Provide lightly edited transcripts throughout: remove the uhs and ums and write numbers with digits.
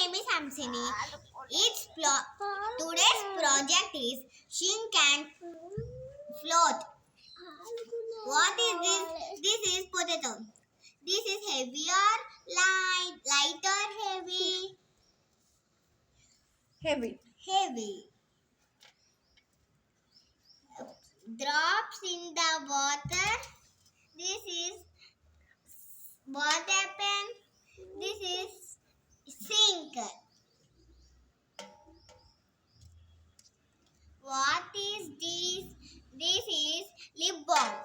name is Hamsini. Today's project is sink and float. What is this? This is potato. This is heavy or light or heavy? Heavy. Heavy. Drops in the water. This is what happened. This is sink. What is this? This is lip balm.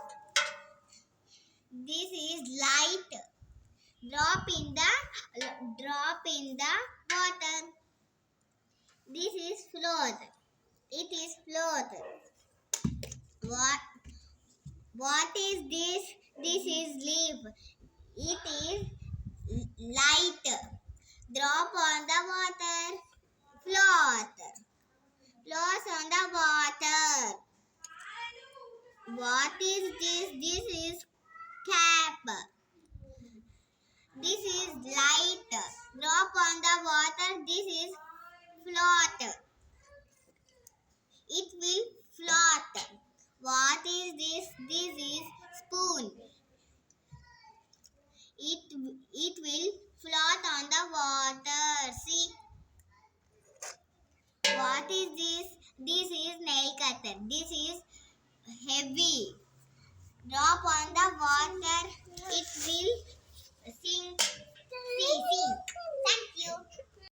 This is light. Drop in the water. This is float. It is float. What is this? This is leaf. It is light. Drop on the water. Float. Floats on the water. What is this? This is cap. This is light. Drop on the water. This is float. It will float. What is this? This is spoon. It will float on the water. See? What is this? This is nail cutter. This is heavy. Drop on the water. It will sink. See.